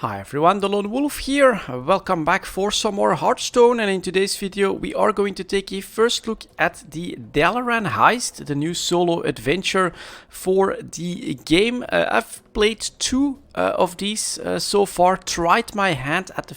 Hi everyone, delonewolf here. Welcome back for some more Hearthstone, and in today's video we are going to take a first look at the Dalaran heist, the new solo adventure for the game. I've played two of these so far, tried my hand at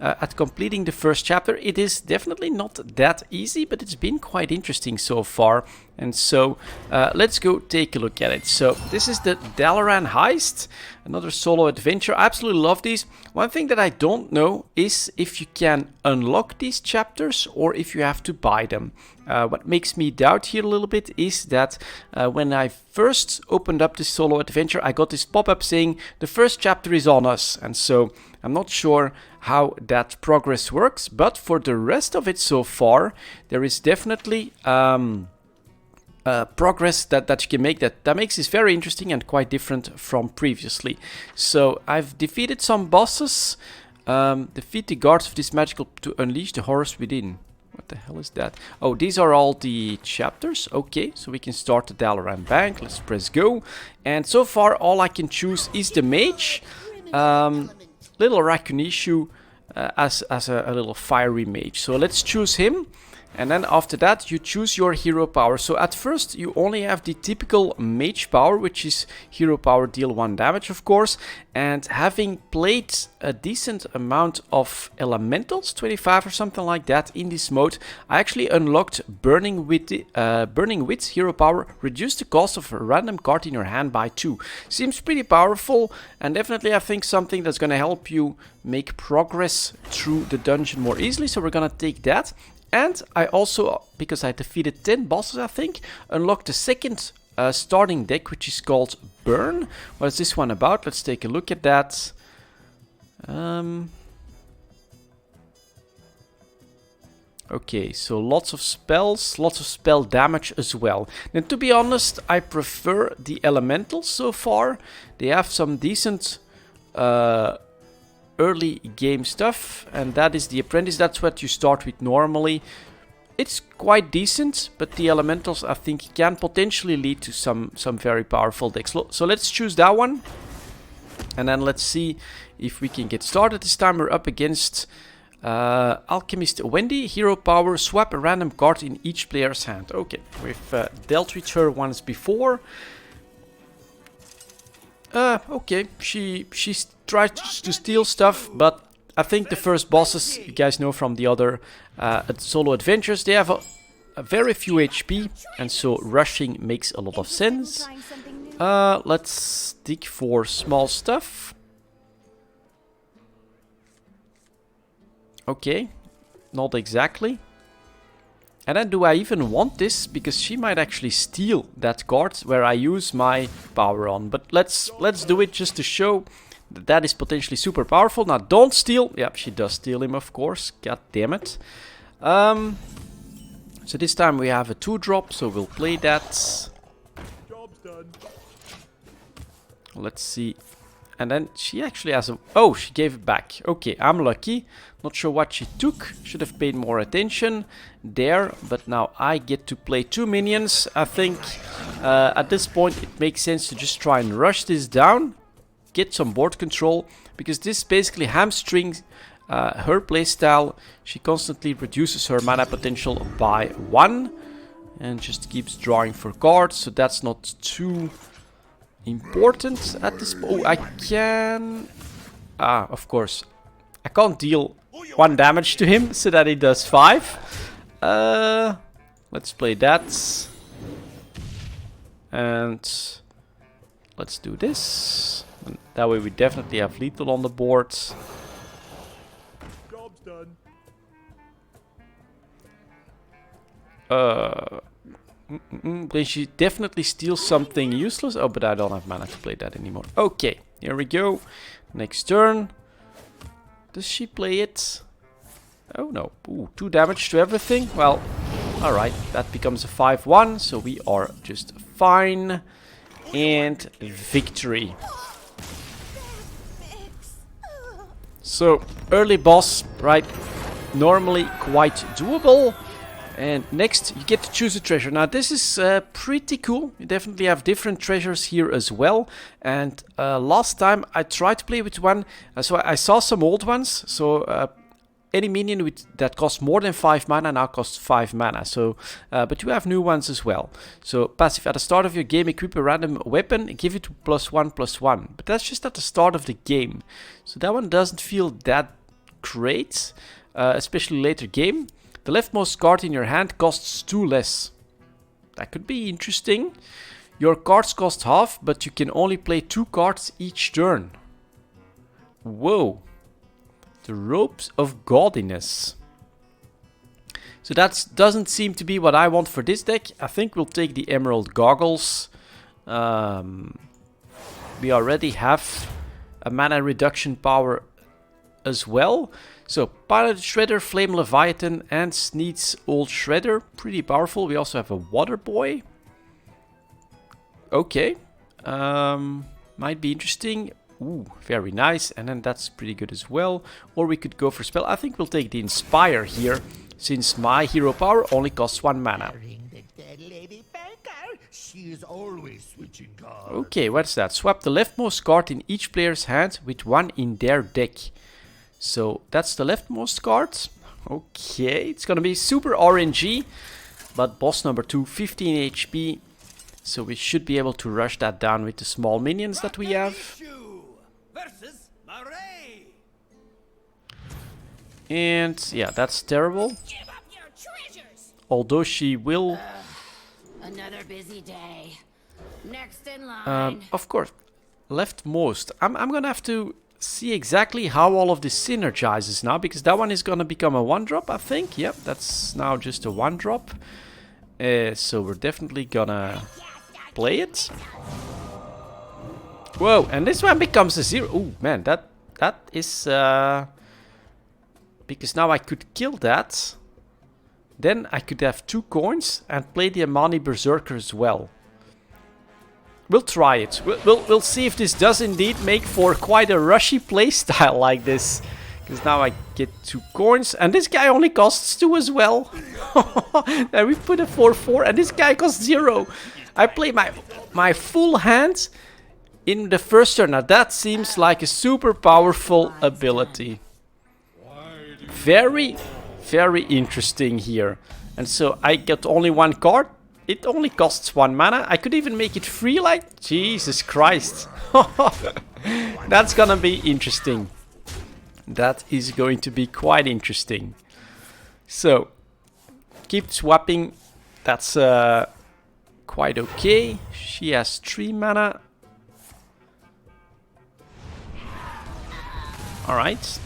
at completing the first chapter. It is definitely not that easy, but it's been quite interesting so far. And so let's go take a look at it. So this is the Dalaran heist, another solo adventure. I absolutely love these. One thing that I don't know is if you can unlock these chapters or if you have to buy them. What makes me doubt here a little bit is that when I first opened up this solo adventure, I got this pop-up saying the first chapter is on us. And so I'm not sure how that progress works, but for the rest of it so far, there is definitely progress that you can make that makes this very interesting and quite different from previously. So I've defeated some bosses. Defeat the guards of this magical to unleash the horrors within. What the hell is that? Oh, these are all the chapters. Okay, so we can start the Dalaran Bank. Let's press go. And so far all I can choose is the mage. Little Rakunishu as a little fiery mage. So let's choose him. And then after that you choose your hero power. So at first you only have the typical mage power, which is hero power, deal 1 damage of course. And having played a decent amount of elementals, 25 or something like that in this mode, I actually unlocked Burning Wit's hero power, reduce the cost of a random card in your hand by 2. Seems pretty powerful, and definitely I think something that's going to help you make progress through the dungeon more easily. So we're going to take that. And I also, because I defeated 10 bosses I think, unlocked the second starting deck, which is called Burn. What is this one about? Let's take a look at that. Okay, so lots of spells, lots of spell damage as well. Now to be honest, I prefer the elementals so far. They have some decent early game stuff, and that is the apprentice. That's what you start with normally. It's quite decent, but the elementals I think can potentially lead to some very powerful decks. So let's choose that one, and then let's see if we can get started. This time we're up against Alchemist Wendy. Hero power, swap a random card in each player's hand. Okay, we've dealt with her once before. Okay, she tried to steal stuff, but I think the first bosses, you guys know from the other solo adventures, they have a very few HP, and so rushing makes a lot of sense. Let's dig for small stuff. Okay, not exactly. And then do I even want this? Because she might actually steal that card where I use my power on. But let's do it just to show that that is potentially super powerful. Now don't steal. Yep, she does steal him of course. God damn it. So this time we have a 2-drop, so we'll play that. Job's done. Let's see. And then she actually has a... Oh, she gave it back. Okay, I'm lucky. Not sure what she took. Should have paid more attention there. But now I get to play 2 minions. I think at this point it makes sense to just try and rush this down. Get some board control. Because this basically hamstrings her playstyle. She constantly reduces her mana potential by 1. And just keeps drawing for cards. So that's not too important at this point. Oh, I can... Ah, of course. I can't deal 1 damage to him, so that he does 5. Let's play that. And let's do this. And that way we definitely have lethal on the board. Job's done. Then she definitely steals something useless. Oh, but I don't have mana to play that anymore. Okay, here we go. Next turn. Does she play it? Oh no. Ooh, 2 damage to everything. Well, alright. That becomes a 5-1. So we are just fine. And victory. So, early boss, right? Normally quite doable. And next, you get to choose a treasure. Now, this is pretty cool. You definitely have different treasures here as well. And last time I tried to play with one, so I saw some old ones. So any minion that costs more than 5 mana now costs 5 mana. So, but you have new ones as well. So passive, at the start of your game, equip a random weapon, give it +1/+1. But that's just at the start of the game. So that one doesn't feel that great, especially later game. The leftmost card in your hand costs 2 less. That could be interesting. Your cards cost half, but you can only play 2 cards each turn. Whoa. The Robes of Gaudiness. So that doesn't seem to be what I want for this deck. I think we'll take the Emerald Goggles. We already have a mana reduction power as well. So Pilot Shredder, Flame Leviathan and Sneed's Old Shredder. Pretty powerful. We also have a Water Boy. Okay. Might be interesting. Ooh, very nice. And then that's pretty good as well. Or we could go for spell. I think we'll take the Inspire here, since my hero power only costs 1 mana. Okay, what's that? Swap the leftmost card in each player's hand with 1 in their deck. So that's the leftmost card. Okay, it's gonna be super RNG. But boss number 2, 15 HP. So we should be able to rush that down with the small minions that we have. And yeah, that's terrible. Although she will... Another busy day. Next in line. Of course, leftmost. I'm gonna have to see exactly how all of this synergizes now, because that one is gonna become a 1-drop, I think. Yep, that's now just a 1-drop. So we're definitely gonna play it. Whoa, and this one becomes a 0. Oh man, that is because now I could kill that. Then I could have 2 coins and play the Amani Berserker as well. We'll try it. We'll see if this does indeed make for quite a rushy playstyle like this. Because now I get 2 coins. And this guy only costs 2 as well. Then we put a 4/4 and this guy costs 0. I play my full hand in the first turn. Now that seems like a super powerful ability. Very, very interesting here. And so I get only 1 card. It only costs 1 mana. I could even make it free, like, Jesus Christ. That's gonna be interesting. That is going to be quite interesting. So, keep swapping. That's quite okay. She has 3 mana. Alright.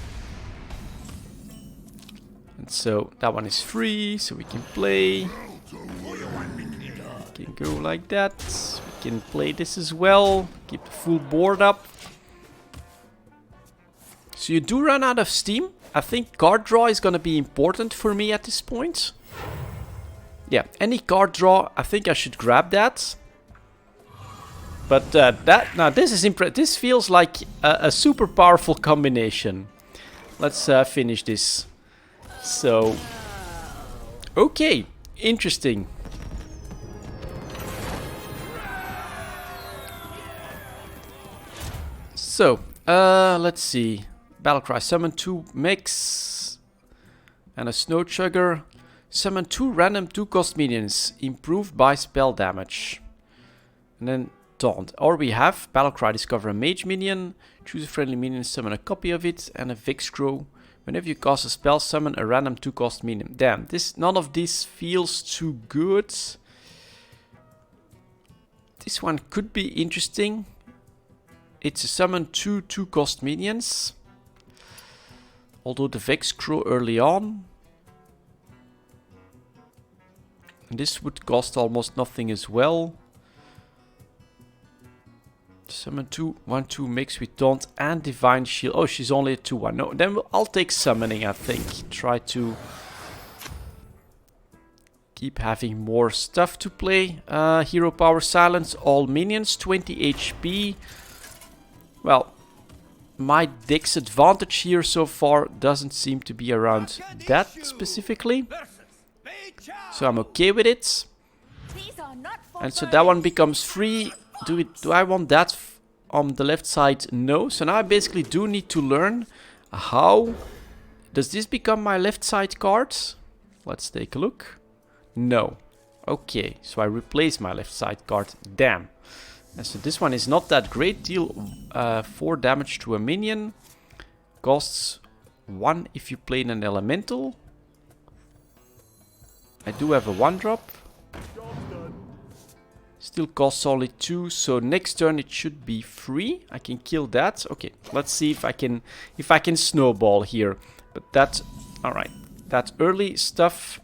And so that one is free, so we can play. We can go like that. We can play this as well. Keep the full board up. So you do run out of steam. I think card draw is gonna be important for me at this point. Yeah, any card draw, I think I should grab that. But now this is this feels like a super powerful combination. Let's finish this. So, okay, interesting. So, let's see. Battlecry, summon 2 mechs and a snow chugger. Summon 2 random 2-cost minions, improved by spell damage. And then taunt. Or we have Battlecry, discover a mage minion, choose a friendly minion, summon a copy of it, and a Vexcrow. Whenever you cast a spell, summon a random 2-cost minion. Damn, none of this feels too good. This one could be interesting. It's a summon 2 2-cost minions. Although the Vexcrow early on. And this would cost almost nothing as well. Summon 2, 1/2 mix with Taunt and Divine Shield. Oh, she's only a 2/1. No, then I'll take Summoning, I think. Try to keep having more stuff to play. Hero Power, Silence all minions, 20 HP. Well, my deck's advantage here so far doesn't seem to be around that specifically. So I'm okay with it. And so that one becomes free. Do I want that on the left side? No. So now I basically do need to learn how. Does this become my left side card? Let's take a look. No. Okay, so I replace my left side card. Damn. And so this one is not that great. Deal 4 damage to a minion. Costs 1 if you play an elemental. I do have a 1-drop. Still costs only 2, so next turn it should be free. I can kill that. Okay, let's see if I can snowball here. But that, all right, that early stuff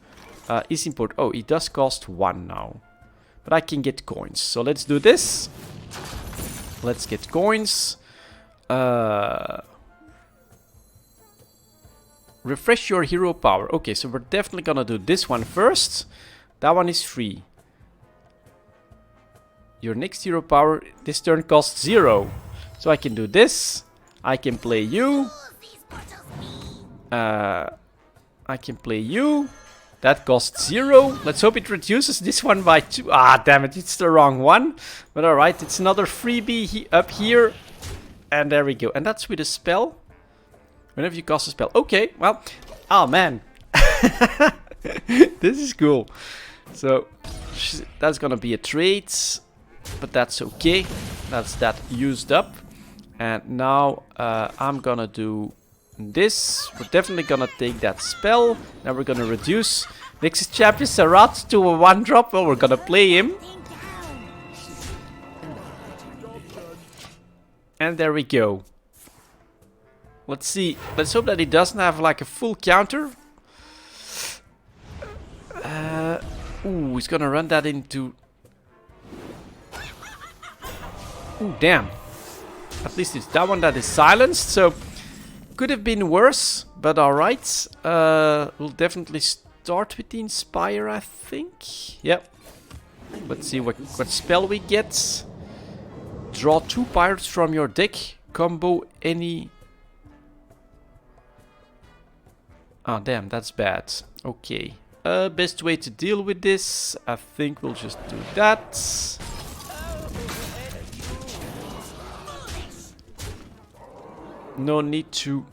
is important. Oh, it does cost 1 now, but I can get coins. So let's do this. Let's get coins. Refresh your hero power. Okay, so we're definitely gonna do this one first. That one is free. Your next hero power this turn costs 0. So I can do this. I can play you. I can play you. That costs 0. Let's hope it reduces this one by 2. Ah, damn it, it's the wrong one. But alright, it's another freebie up here. And there we go. And that's with a spell. Whenever you cast a spell. Okay, well. Oh, man. This is cool. So, that's gonna be a trade. But that's okay. That's that used up. And now I'm gonna do this. We're definitely gonna take that spell. Now we're gonna reduce next champion Sarat to a 1-drop. Well, we're gonna play him. And there we go. Let's see. Let's hope that he doesn't have like a full counter. Ooh, he's gonna run that into... Ooh, damn. At least it's that one that is silenced, so... Could have been worse, but alright. We'll definitely start with the Inspire, I think. Yep. Let's see what spell we get. Draw 2 pirates from your deck. Combo any... Oh, damn, that's bad. Okay. Best way to deal with this, I think we'll just do that. No need to...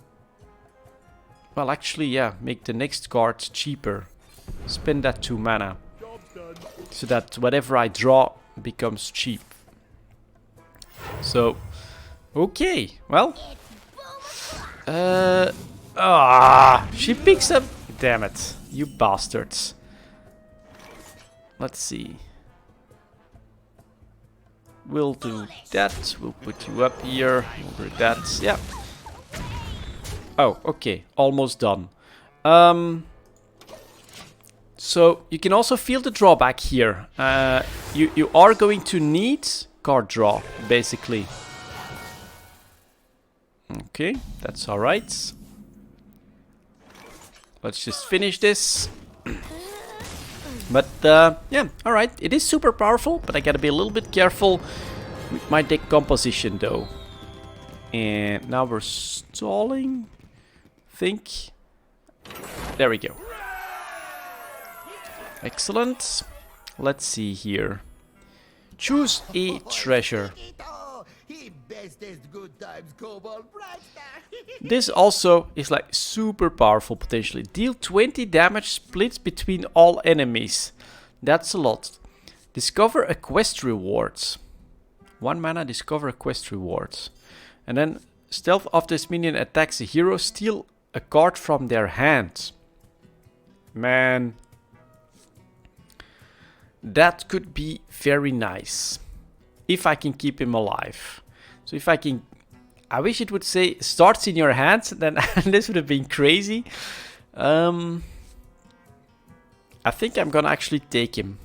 Well, actually, yeah, make the next card cheaper. Spend that 2 mana. So that whatever I draw becomes cheap. So, okay, well. She picks up... Damn it, you bastards. Let's see. We'll do that. We'll put you up here. We'll do that. Yeah. Oh, okay. Almost done. So you can also feel the drawback here. You are going to need card draw, basically. Okay, that's alright. Let's just finish this. But, yeah, alright. It is super powerful, but I gotta be a little bit careful with my deck composition, though. And now we're stalling. Think. There we go. Excellent. Let's see here. Choose a treasure. This also is like super powerful potentially. Deal 20 damage split between all enemies. That's a lot. Discover a quest rewards. 1 mana, discover a quest rewards. And then stealth of this minion attacks a hero, steal a card from their hand. Man. That could be very nice. If I can keep him alive. So if I can... I wish it would say starts in your hands. Then this would have been crazy. I think I'm gonna actually take him.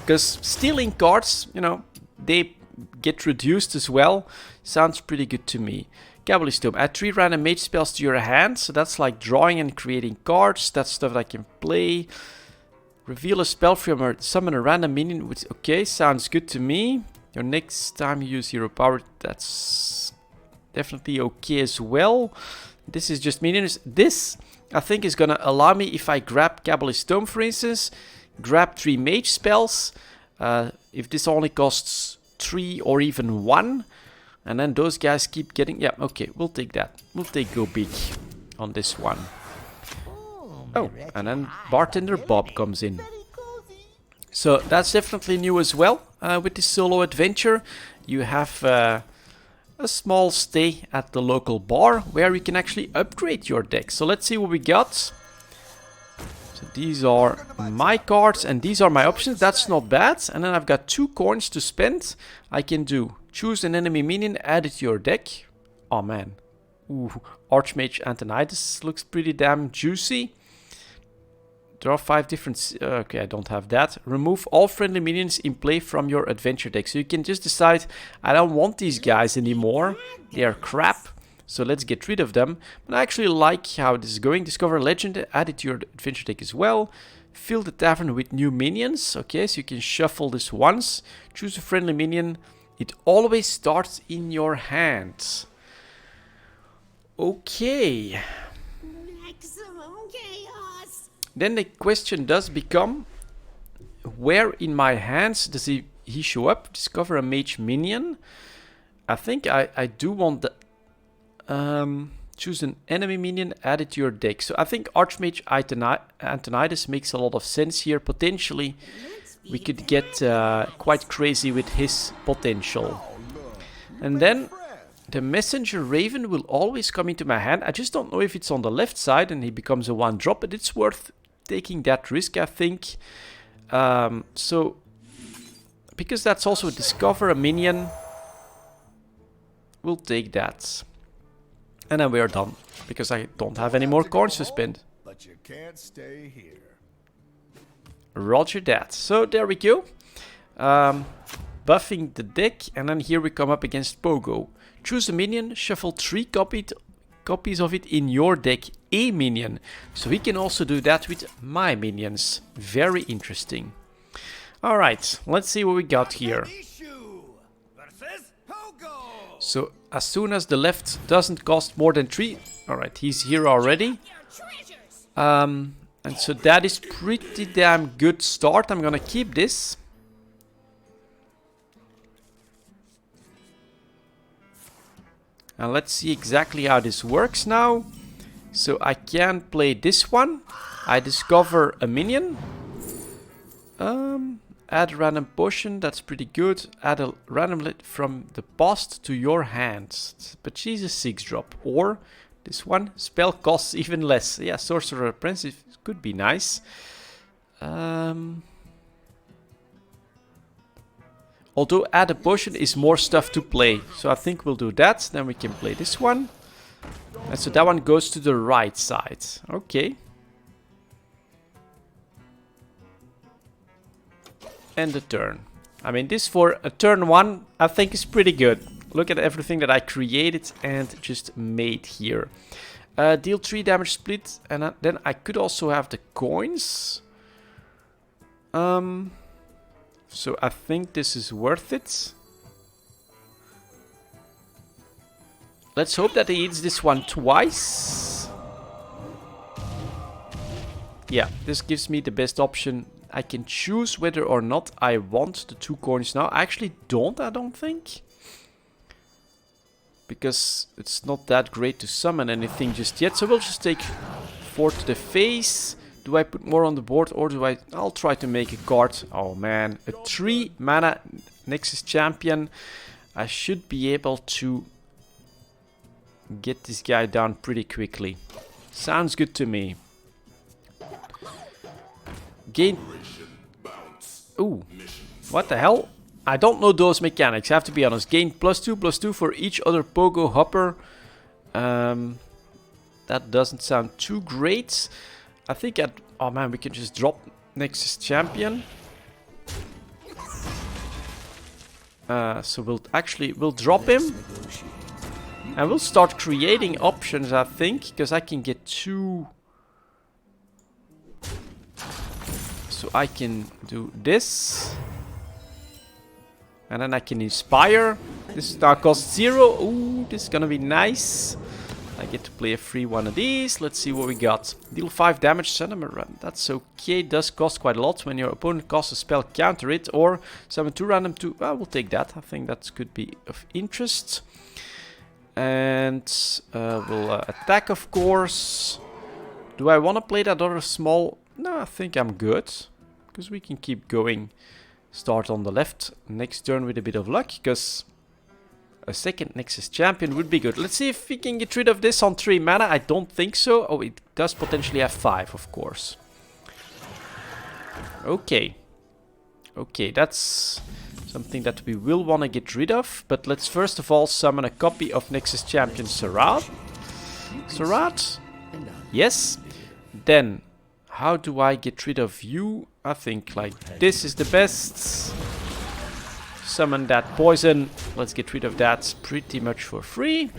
Because stealing cards, you know, they get reduced as well. Sounds pretty good to me. Cabalistom. Add 3 random mage spells to your hand. So that's like drawing and creating cards. That's stuff that I can play. Reveal a spell from or summon a random minion. Which, okay, sounds good to me. Your next time you use hero power, that's definitely okay as well. This is just minions. This, I think, is gonna allow me, if I grab Cabalistom, for instance, grab 3 mage spells. If this only costs 3 or even 1. And then those guys keep getting... Yeah, okay, we'll take that. We'll take go big on this one. Oh, and then Bartender Bob comes in. So that's definitely new as well. With this solo adventure, you have a small stay at the local bar where you can actually upgrade your deck. So let's see what we got. So these are my cards and these are my options. That's not bad. And then I've got 2 coins to spend. I can do choose an enemy minion, add it to your deck. Oh man. Ooh, Archmage Antonidas looks pretty damn juicy. There are 5 different... okay, I don't have that. Remove all friendly minions in play from your adventure deck. So you can just decide, I don't want these guys anymore. They are crap. So let's get rid of them. But I actually like how this is going. Discover legend, add it to your adventure deck as well. Fill the tavern with new minions. Okay, so you can shuffle this once. Choose a friendly minion. It always starts in your hand. Okay. Maximum chaos. Then the question does become, where in my hands does he show up? Discover a mage minion. I think I do want the... choose an enemy minion, add it to your deck. So I think Archmage Antonidas makes a lot of sense here. Potentially, we could get quite crazy with his potential. And then the Messenger Raven will always come into my hand. I just don't know if it's on the left side and he becomes a 1-drop, but it's worth taking that risk, I think. So, because that's also discover a minion, we'll take that. And then we are done, because I don't have any more coins to spend. But you can't stay here. Roger that. So there we go. Buffing the deck, and then here we come up against Pogo. Choose a minion, shuffle 3 copies of it in your deck, a minion. So we can also do that with my minions. Very interesting. Alright, let's see what we got here. So as soon as the left doesn't cost more than 3... Alright, he's here already. And so that is pretty damn good start. I'm gonna keep this. And let's see exactly how this works now. So I can play this one. I discover a minion. Add random potion, that's pretty good. Add a randomlet from the past to your hand. But she's a 6-drop. Or this one, spell costs even less. Yeah, Sorcerer Apprentice could be nice. Although add a potion is more stuff to play. So I think we'll do that. Then we can play this one. And so that one goes to the right side. Okay. And a turn. I mean, this for a turn 1, I think is pretty good. Look at everything that I created and just made here. Deal 3 damage split. And then I could also have the coins. So I think this is worth it. Let's hope that he hits this one twice. Yeah, this gives me the best option. I can choose whether or not I want the 2 coins now. I actually don't, I don't think. Because it's not that great to summon anything just yet. So we'll just take 4 to the face. Do I put more on the board or do I'll try to make a card. Oh man, a 3 mana Nexus Champion. I should be able to get this guy down pretty quickly. Sounds good to me. Gain... Ooh, what the hell? I don't know those mechanics, I have to be honest. Gain +2/+2 for each other Pogo Hopper. That doesn't sound too great. I think oh man, we can just drop Nexus Champion. So we'll drop him. And we'll start creating options, I think. Because I can get 2... So I can do this. And then I can inspire. This now costs 0. Ooh, this is gonna be nice. I get to play a free one of these. Let's see what we got. Deal 5 damage, summon a random. That's okay. Does cost quite a lot. When your opponent casts a spell, counter it. Or summon 2 random 2. Well, we'll take that. I think that could be of interest. And we'll attack, of course. Do I want to play that other small? No, I think I'm good. Because we can keep going. Start on the left. Next turn with a bit of luck. Because a second Nexus champion would be good. Let's see if we can get rid of this on 3 mana. I don't think so. Oh, it does potentially have 5, of course. Okay. Okay, that's something that we will want to get rid of. But let's first of all summon a copy of Nexus champion Sarat. Sarat? Yes. Then, how do I get rid of you? I think like this is the best. Summon that poison. Let's get rid of that pretty much for free.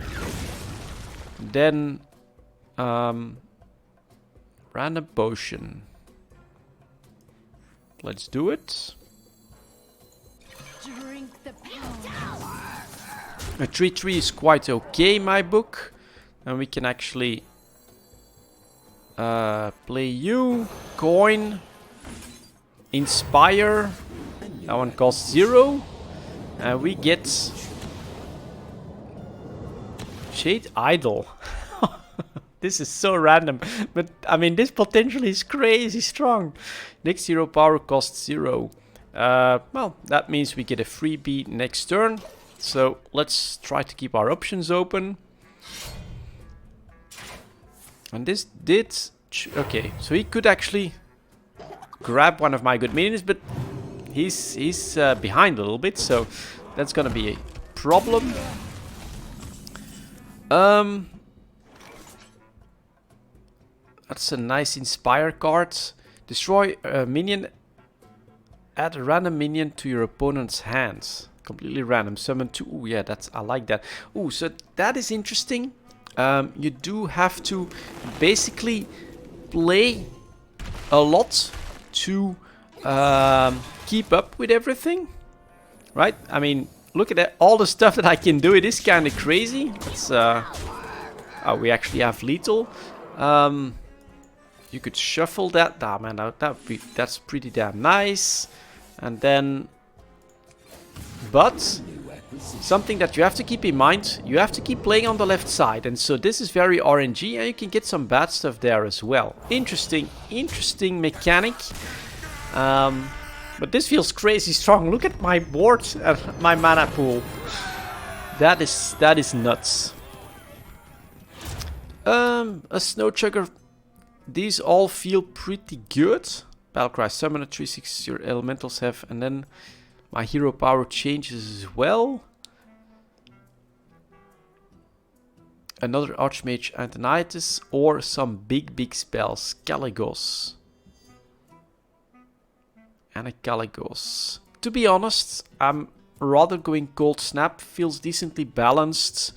Then random potion. Let's do it. Drink the power. A 3/3 is quite okay in my book. And we can actually play you. Coin. Inspire. That one costs 0. And we get Shade Idol. This is so random. But I mean, this potential is crazy strong. Next hero power costs 0. Well, that means we get a freebie next turn. So let's try to keep our options open. And this did... Okay, so he could actually grab one of my good minions, but he's behind a little bit, so that's gonna be a problem. That's a nice Inspire card. Destroy a minion. Add a random minion to your opponent's hands. Completely random. Summon 2. Ooh, yeah, I like that. Ooh, so that is interesting. You do have to basically play a lot to keep up with everything, right? I mean, look at that, all the stuff that I can do. It is kind of crazy. It's oh, we actually have lethal. You could shuffle that. Ah, man, that's pretty damn nice. And then, but something that you have to keep in mind, you have to keep playing on the left side, and so this is very RNG, and you can get some bad stuff there as well. Interesting mechanic. But this feels crazy strong. Look at my board and my mana pool. That is nuts. A Snow Chugger. These all feel pretty good. Battlecry Summoner 3/6 your elementals have, and then my hero power changes as well. Another Archmage Antonitis, or some big spells. Caligos. And a Caligos. To be honest, I'm rather going Cold Snap. Feels decently balanced.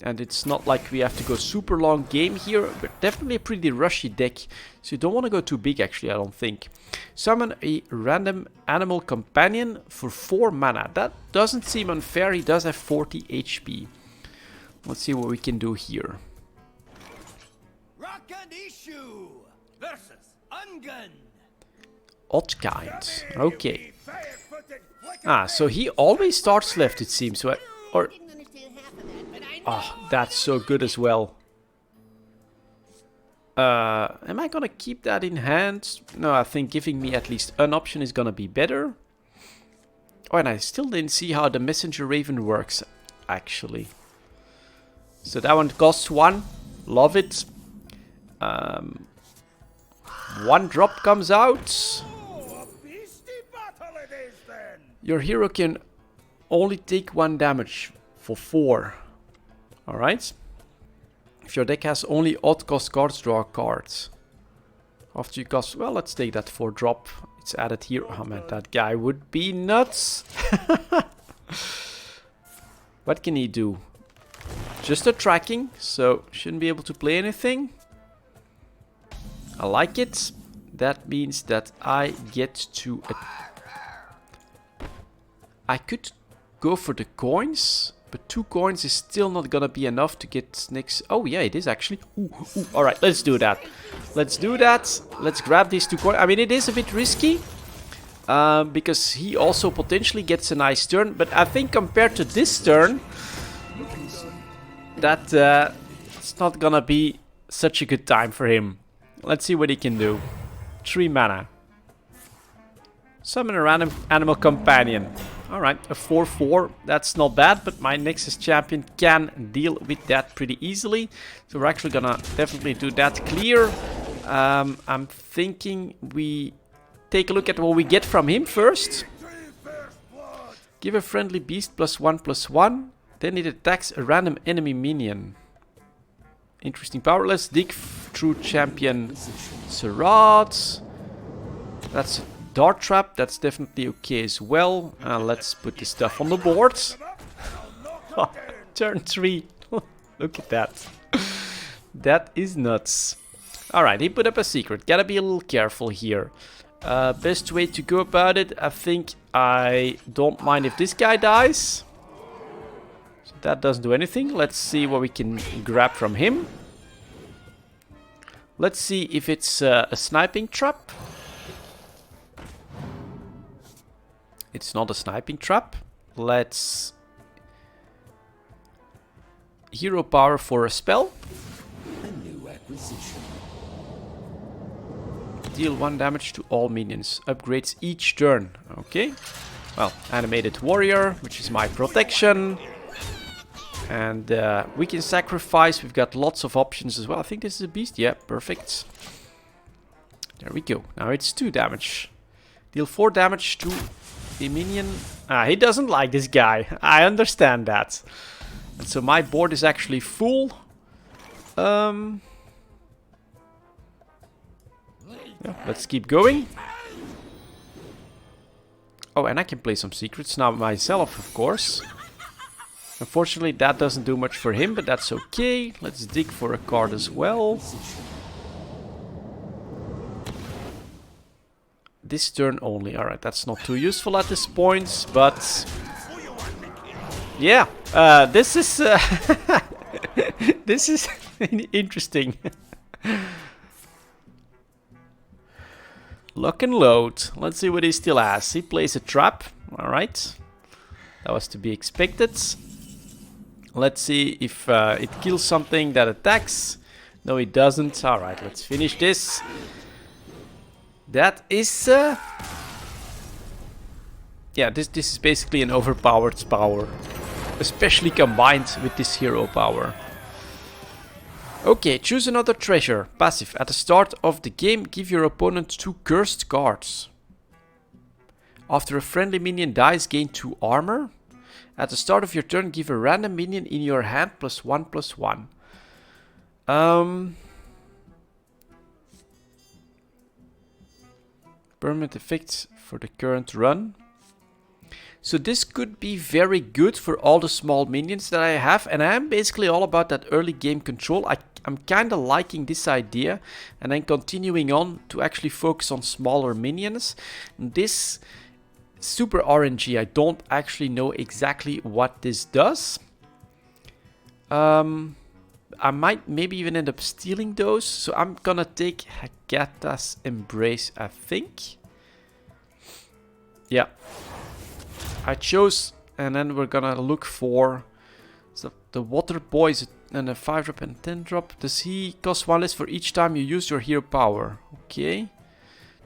And it's not like we have to go super long game here, but definitely a pretty rushy deck. So you don't want to go too big, actually, I don't think. Summon a random animal companion for 4 mana. That doesn't seem unfair. He does have 40 HP. Let's see what we can do here. Rakandishu versus Ungun. Oddkind. Okay. Ah, so he always starts left, it seems. So or oh, that's so good as well. Am I gonna keep that in hand? No, I think giving me at least an option is gonna be better. Oh, and I still didn't see how the Messenger Raven works, actually. So that one costs 1. Love it. 1 drop comes out. Your hero can only take 1 damage for 4. Alright. If your deck has only odd cost cards, draw a card. After you cast... Well, let's take that 4 drop. It's added here. Oh man, that guy would be nuts. What can he do? Just a tracking, so shouldn't be able to play anything. I like it. That means that I get to... I could go for the coins, But 2 coins is still not gonna be enough to get next. Oh yeah, it is actually. Ooh, ooh. All right, let's do that. Let's do that. Let's grab these 2 coins. I mean, it is a bit risky because he also potentially gets a nice turn. But I think compared to this turn, that it's not gonna be such a good time for him. Let's see what he can do. 3 mana. Summon a random animal companion. Alright, a 4/4. That's not bad, but my Nexus champion can deal with that pretty easily. So we're actually gonna definitely do that clear. I'm thinking we take a look at what we get from him first. Give a friendly beast +1/+1. Then it attacks a random enemy minion. Interesting power. Let's dig through champion Sirad. That's a dart trap. That's definitely okay as well. Let's put this stuff on the board. Turn 3. Look at that. That is nuts. Alright, he put up a secret. Gotta be a little careful here. Best way to go about it, I think I don't mind if this guy dies. So that doesn't do anything. Let's see what we can grab from him. Let's see if it's a sniping trap. It's not a sniping trap. Let's hero power for a spell. A new acquisition. Deal 1 damage to all minions. Upgrades each turn. Okay. Well, animated warrior, which is my protection. And we can sacrifice. We've got lots of options as well. I think this is a beast. Yeah, perfect. There we go. Now it's 2 damage. Deal 4 damage to the minion. He doesn't like this guy. I understand that. And so my board is actually full. Yeah, let's keep going. Oh, and I can play some secrets now myself, of course. Unfortunately, that doesn't do much for him, but that's okay. Let's dig for a card as well. This turn only. Alright, that's not too useful at this point, but... yeah, this is... this is interesting. Lock and load. Let's see what he still has. He plays a trap. Alright. That was to be expected. Let's see if it kills something that attacks. No, it doesn't. Alright, let's finish this. That is... yeah, this is basically an overpowered power. Especially combined with this hero power. Okay, choose another treasure. Passive. At the start of the game, give your opponent 2 cursed cards. After a friendly minion dies, gain 2 armor. At the start of your turn, give a random minion in your hand +1/+1. Permanent effects for the current run. So this could be very good for all the small minions that I have. And I am basically all about that early game control. I'm kind of liking this idea. And then continuing on to actually focus on smaller minions. This super RNG, I don't actually know exactly what this does. I might maybe even end up stealing those. So I'm gonna take Hagata's Embrace, I think. Yeah. I chose, and then we're gonna look for the Water Boys and a 5-drop and 10-drop. Does he cost 1 less for each time you use your hero power? Okay.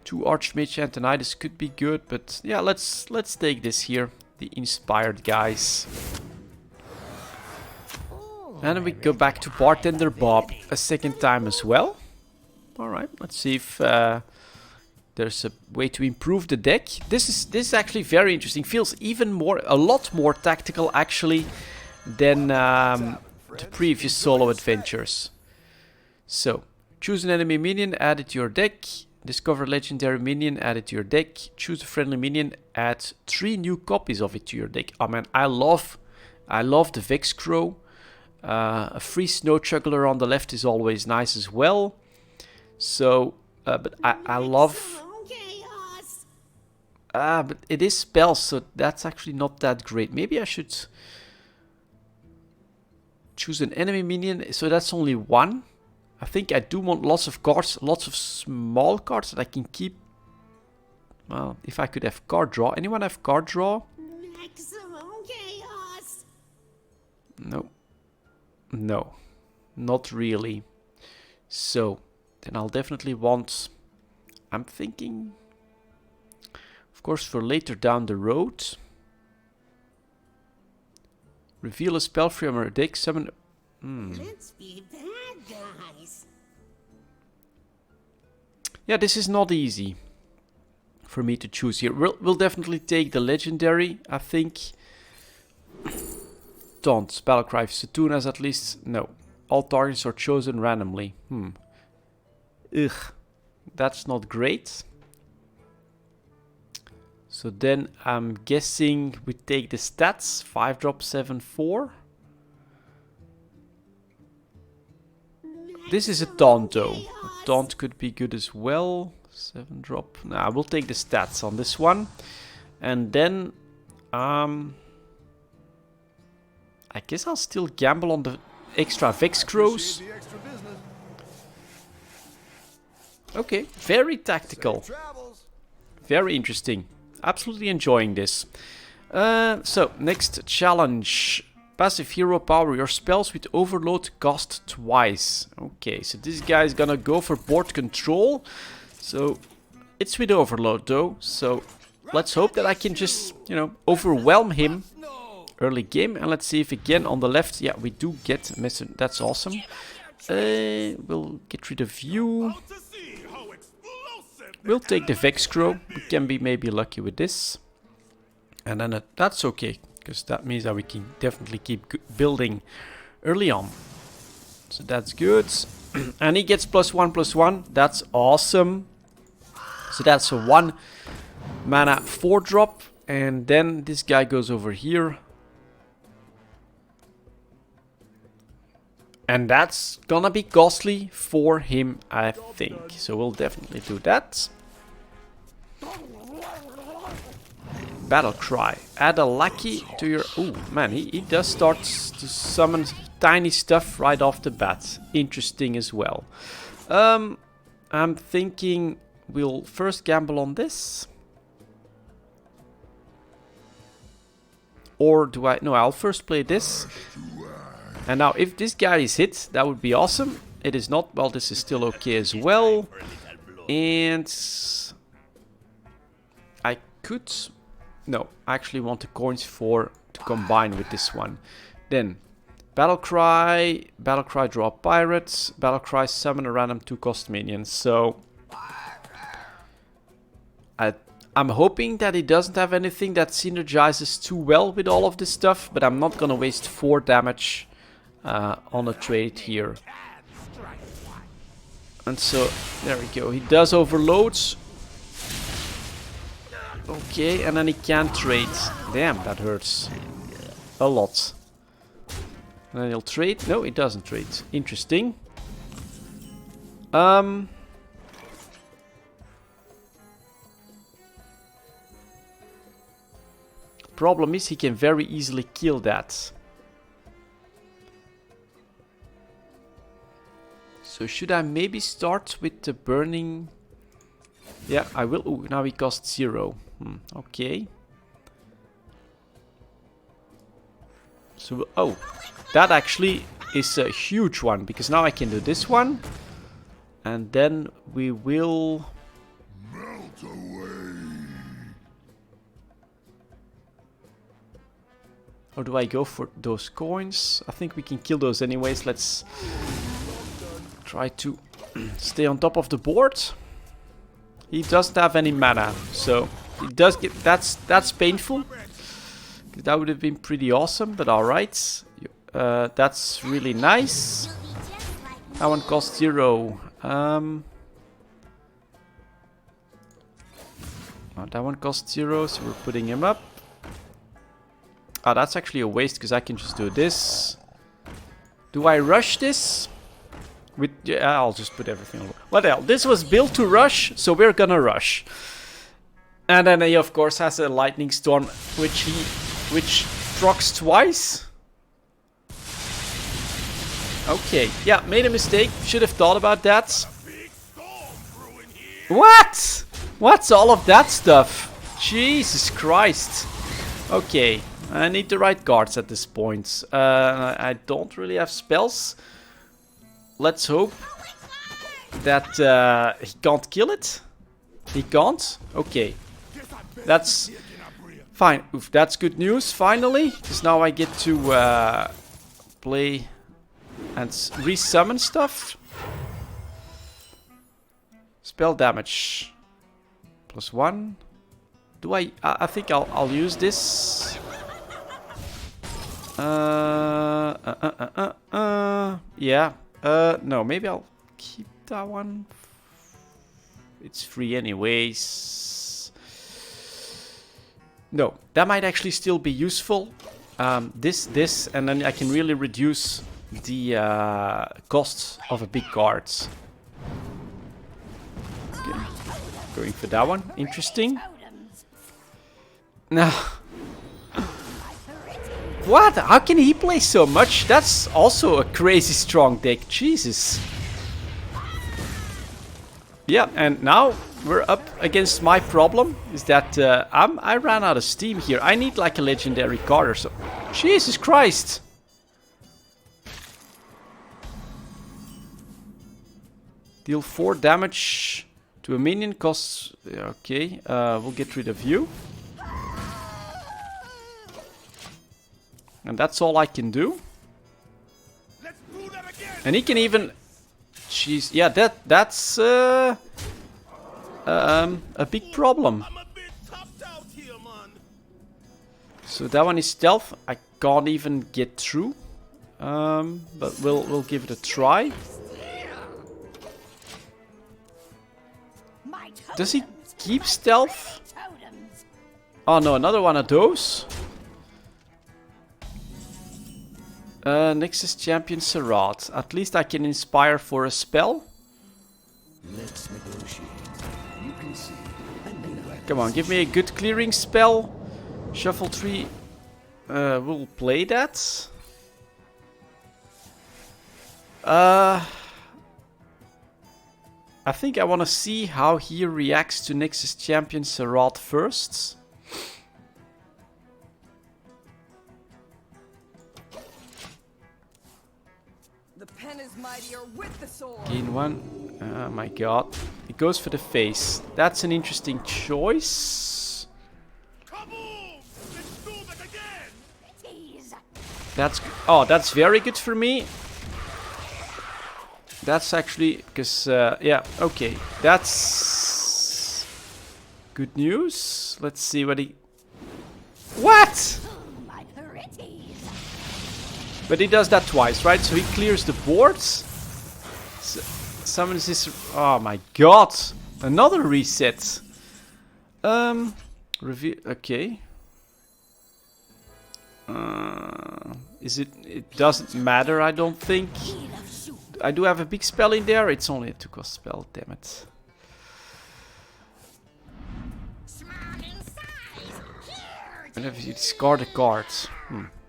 2 Archmage Antonidas could be good, but yeah, let's take this here. The inspired guys. And then we go back to Bartender Bob a second time as well. Alright, let's see if there's a way to improve the deck. This is actually very interesting. Feels a lot more tactical actually than the previous solo adventures. So, choose an enemy minion, add it to your deck. Discover a legendary minion, add it to your deck. Choose a friendly minion, add 3 new copies of it to your deck. Oh man, I love the Vex Crow. A free Snow Juggler on the left is always nice as well. So, but I love... but it is spells, so that's actually not that great. Maybe I should Choose an enemy minion. So that's only one. I think I do want lots of cards, lots of small cards that I can keep. Well, if I could have card draw. Anyone have card draw? Maximum chaos. No. No. Not really. So, then I'll definitely want... I'm thinking... Of course, for later down the road... Reveal a spell from your deck, summon... Let's be bad guys. Yeah, this is not easy for me to choose here. We'll definitely take the legendary, I think. Taunt, Battlecry, Satunas at least. No. All targets are chosen randomly. Ugh. That's not great. So then I'm guessing we take the stats. 5-drop, 7-4. This is a taunt though. A taunt could be good as well. 7-drop. Nah, we'll take the stats on this one. And then I guess I'll still gamble on the extra Vex Crows. Okay, very tactical. Very interesting. Absolutely enjoying this. So, next challenge. Passive hero power. Your spells with overload cost twice. Okay, so this guy is gonna go for board control. So, it's with overload though. So, let's hope that I can just, you know, overwhelm him early game. And let's see if again on the left. Yeah, we do get... That's awesome. We'll get rid of you. We'll take the Vex Crow. We can be maybe lucky with this. And then that's okay. Because that means that we can definitely keep building early on. So that's good. And he gets +1/+1. That's awesome. So that's a 1 mana 4-drop. And then this guy goes over here. And that's gonna be costly for him, I think. So we'll definitely do that. Battle Cry. Add a lucky to your... Oh man, he does start to summon tiny stuff right off the bat. Interesting as well. I'm thinking we'll first gamble on this. Or do I... No, I'll first play this. And now if this guy is hit, that would be awesome. It is not. Well, this is still okay as well. And... I could... No, I actually want the coins to combine with this one. Then, Battlecry, draw pirates, Battlecry, summon a random 2-cost minion. So, I'm hoping that he doesn't have anything that synergizes too well with all of this stuff, but I'm not gonna waste 4 damage on a trade here. And so, there we go. He does overloads. Okay, and then he can't trade. Damn, that hurts. A lot. And then he'll trade. No, he doesn't trade. Interesting. Problem is, he can very easily kill that. So should I maybe start with the burning... Yeah, I will. Ooh, now he costs 0. Okay. So, oh, that actually is a huge one, because now I can do this one. And then we will... Melt away. Or do I go for those coins? I think we can kill those anyways. Let's try to stay on top of the board. He doesn't have any mana, so he does get... That's painful. That would have been pretty awesome, but alright. That's really nice. That one costs 0. Oh, that one costs 0, so we're putting him up. Ah, that's actually a waste, because I can just do this. Do I rush this? Yeah, I'll just put everything over. What the hell? This was built to rush, so we're gonna rush. And then he, of course, has a lightning storm, which procs twice. Okay, yeah, made a mistake. Should have thought about that. What? What's all of that stuff? Jesus Christ. Okay, I need the right cards at this point. I don't really have spells. Let's hope that he can't kill it. He can't? Okay. That's fine. Oof, that's good news, finally. Because now I get to play and resummon stuff. Spell damage. +1. Do I think I'll use this. Yeah. No, maybe I'll keep that one. It's free anyways. No, that might actually still be useful. This, and then I can really reduce the cost of a big card. Okay. Going for that one. Interesting. No. What? How can he play so much? That's also a crazy strong deck. Jesus. Yeah, and now we're up against my problem. Is that I ran out of steam here. I need like a legendary card or so. Jesus Christ. Deal 4 damage to a minion. Costs... Okay, we'll get rid of you. And that's all I can do. And he can even... Jeez, yeah, that's a big problem. So that one is stealth. I can't even get through. But we'll give it a try. Does he keep stealth? Oh no, another one of those. Nexus Champion Sarat. At least I can inspire for a spell. Let's negotiate. You can see a new Come on, give me a good clearing spell. Shuffle 3. We'll play that. I think I want to see how he reacts to Nexus Champion Sarat first. The pen is mightier with the sword. Gain 1. Oh my god. It goes for the face. That's an interesting choice. That's very good for me. That's actually because yeah, okay. That's good news. Let's see what he... What? But he does that twice, right? So he clears the boards. Summons his... Oh my god. Another reset. Reveal... Okay. Is it... It doesn't matter, I don't think. I do have a big spell in there. It's only a 2-cost spell, damn it. And if you discard a card...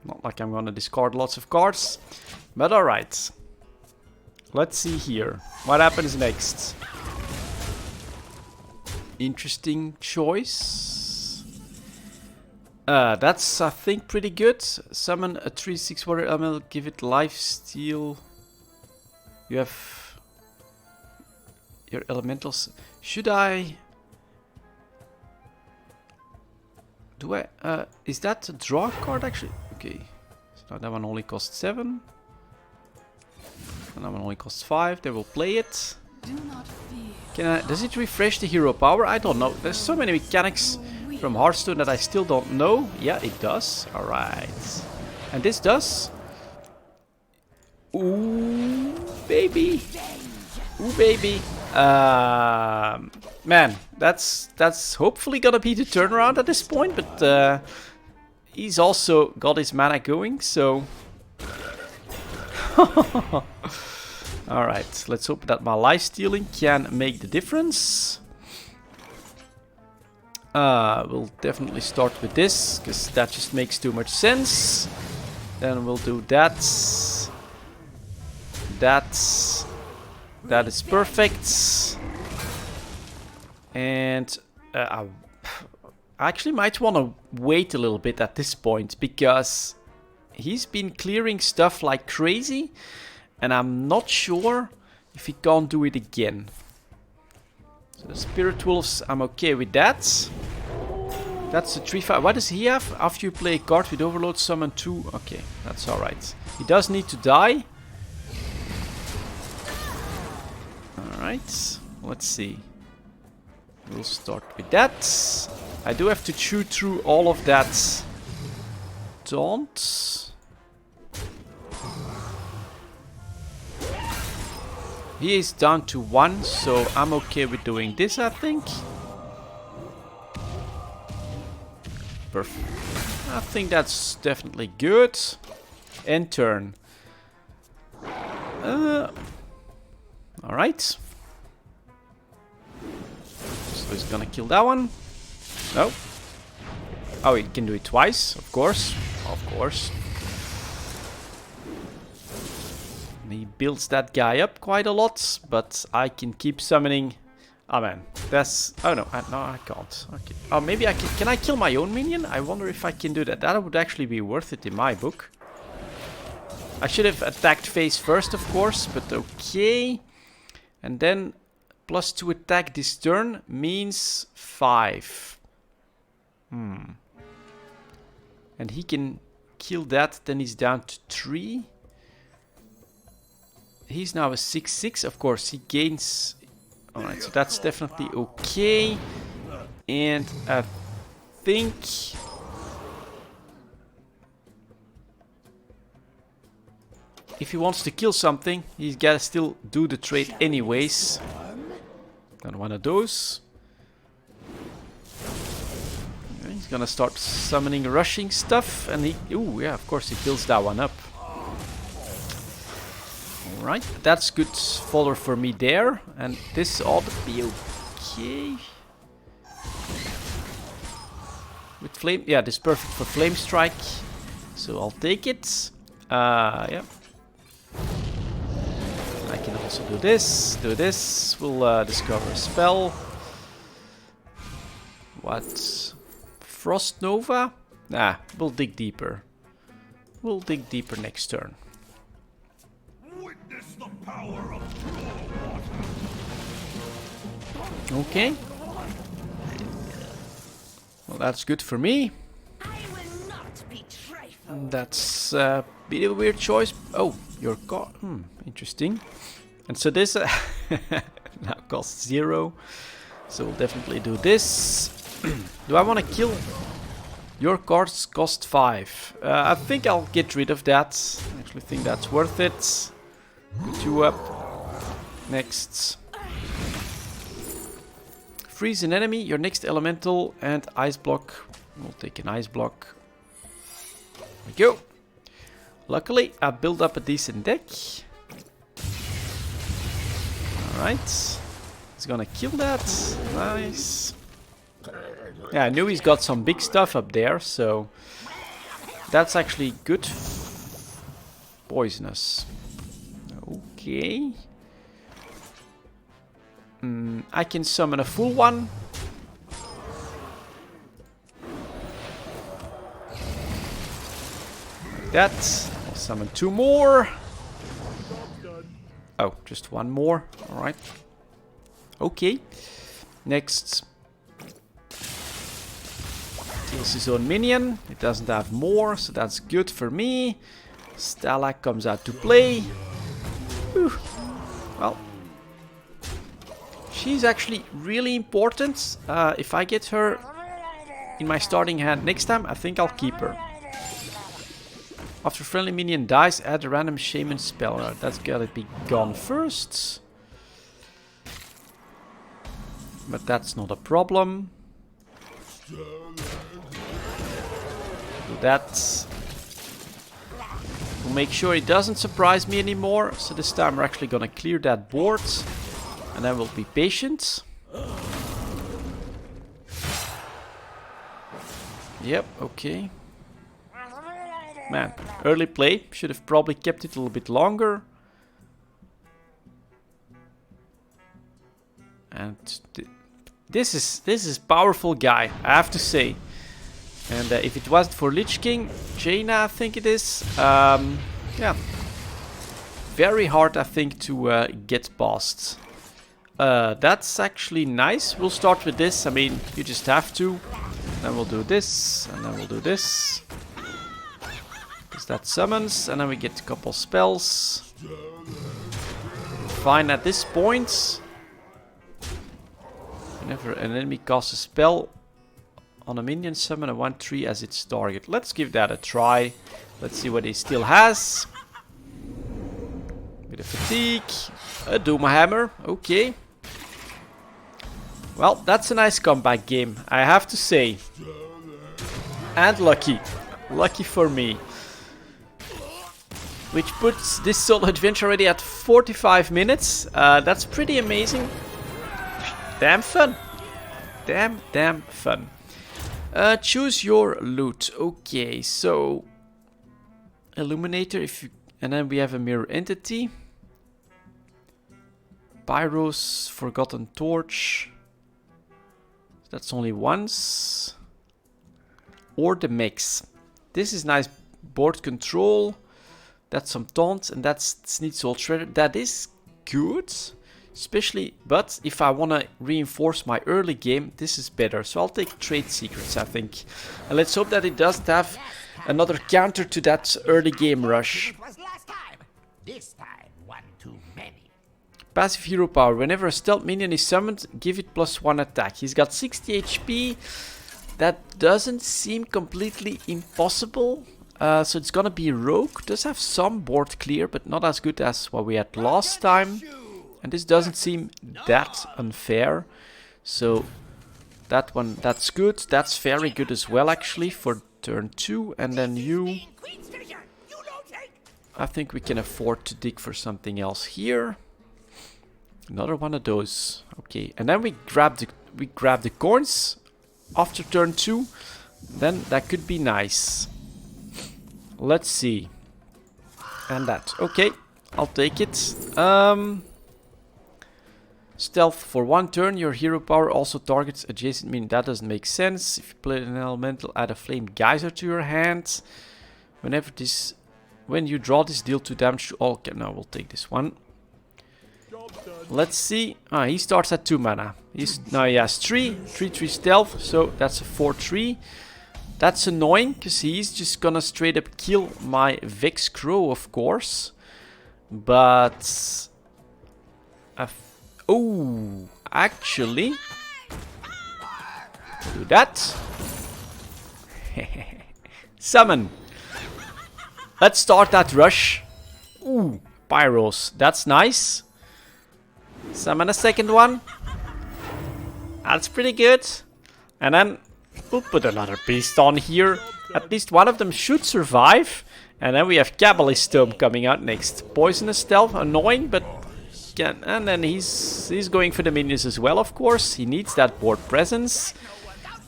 Not like I'm gonna discard lots of cards. But alright. Let's see here. What happens next? Interesting choice. That's, I think, pretty good. Summon a 3/6 warrior element. Give it lifesteal. You have your elementals. Should I... Do I... is that a draw card actually? Okay. So now that one only costs 7. And that one only costs 5. They will play it. Can I... Does it refresh the hero power? I don't know. There's so many mechanics from Hearthstone that I still don't know. Yeah, it does. Alright. And this does... Ooh, baby. Ooh, baby. Man, that's hopefully gonna be the turnaround at this point, but he's also got his mana going, so... Alright, let's hope that my life stealing can make the difference. We'll definitely start with this, because that just makes too much sense. Then we'll do that. that is perfect. And I actually might want to wait a little bit at this point, because he's been clearing stuff like crazy, and I'm not sure if he can't do it again. So the Spirit Wolves, I'm okay with that. That's the 3-5. What does he have? After you play a card with Overload, summon 2. Okay, that's alright. He does need to die. Alright, let's see. We'll start with that. I do have to chew through all of that taunt. He is down to 1, so I'm okay with doing this, I think. Perfect. I think that's definitely good. End turn. Alright. So he's gonna kill that one. No. Oh, he can do it twice, of course. Of course. He builds that guy up quite a lot, but I can keep summoning. Oh man, that's... Oh no, no I can't. Okay. Oh, maybe I can... Can I kill my own minion? I wonder if I can do that. That would actually be worth it in my book. I should have attacked face first, of course, but okay. And then +2 attack this turn means 5. And he can kill that, then he's down to 3. He's now a 6-6, of course, he gains... Alright, so that's definitely okay. And I think... if he wants to kill something, he's gotta still do the trade anyways. Got one of those. He's gonna start summoning rushing stuff, and he... Ooh, yeah, of course he builds that one up. Alright, that's good fodder for me there, and this ought to be okay. With flame, yeah, this is perfect for flame strike, so I'll take it. Yeah. I can also do this. We'll discover a spell. What? Frost Nova? Nah, we'll dig deeper. We'll dig deeper next turn. Witness the power of Okay. Well, that's good for me. I will not be trifled. That's a bit of a weird choice. Oh, your card. Interesting. And so this now costs 0. So we'll definitely do this. Do I want to kill? Your cards cost 5. I think I'll get rid of that. I actually think that's worth it. Put you up. Next. Freeze an enemy, your next elemental, and ice block. We'll take an ice block. There we go. Luckily, I built up a decent deck. Alright. He's gonna kill that. Nice. Yeah, I knew he's got some big stuff up there, so that's actually good. Poisonous. Okay. I can summon a full one. Like that. I'll summon 2 more. Oh, just 1 more. Alright. Okay. Next. Kills his own minion. It doesn't have more, so that's good for me. Stalak comes out to play. Whew. Well. She's actually really important. If I get her in my starting hand next time, I think I'll keep her. After friendly minion dies, add a random shaman spell. That's gotta be gone first. But that's not a problem. Do that. We'll make sure it doesn't surprise me anymore. So this time we're actually gonna clear that board. And then we'll be patient. Yep, okay. Man, early play. Should have probably kept it a little bit longer. And this is powerful guy, I have to say. And if it wasn't for Lich King, Jaina, I think it is. Yeah. Very hard, I think, to get past. That's actually nice. We'll start with this. I mean, you just have to. Then we'll do this, and then we'll do this. Because that summons, and then we get a couple spells. Fine at this point. Whenever an enemy casts a spell on a minion, summon a 1/3 as its target. Let's give that a try. Let's see what he still has. Bit of fatigue. A Doom Hammer. Okay. Well, that's a nice comeback game, I have to say. And lucky. Lucky for me. Which puts this solo adventure already at 45 minutes. That's pretty amazing. Damn fun. Damn fun. Choose your loot. Okay, so Illuminator, and then we have a mirror entity. Pyro's Forgotten Torch. That's only once. Or the mix. This is nice board control. That's some taunt, and that's Sneak Soul Shredder. That is good. Especially, but if I want to reinforce my early game, this is better. So I'll take Trade Secrets, I think. And let's hope that it doesn't have another counter to that early game rush. It was last time. This time, one too many. Passive hero power. Whenever a stealth minion is summoned, give it +1 attack. He's got 60 HP. That doesn't seem completely impossible. So it's gonna be Rogue. Does have some board clear, but not as good as what we had last time. And this doesn't seem that unfair. So that one, that's good. That's very good as well, actually, for turn 2. And then you... I think we can afford to dig for something else here. Another one of those. Okay, and then we grab the coins after turn 2. Then that could be nice. Let's see. And that. Okay, I'll take it. Stealth for 1 turn. Your hero power also targets adjacent minion. That doesn't make sense. If you play an elemental, add a flame geyser to your hand. When you draw this, deal 2 damage to all. Okay, now we'll take this one. Let's see. He starts at 2 mana. Now he has 3 stealth. So that's a 4/3. That's annoying, because he's just gonna straight up kill my Vex Crow, of course. But... oh, actually... do that. Summon. Let's start that rush. Ooh, Pyros. That's nice. Summon a second one. That's pretty good. And then... we'll put another beast on here. At least one of them should survive. And then we have Cabalist Tome coming out next. Poisonous Stealth, annoying, but can. And then he's going for the minions as well, of course. He needs that board presence.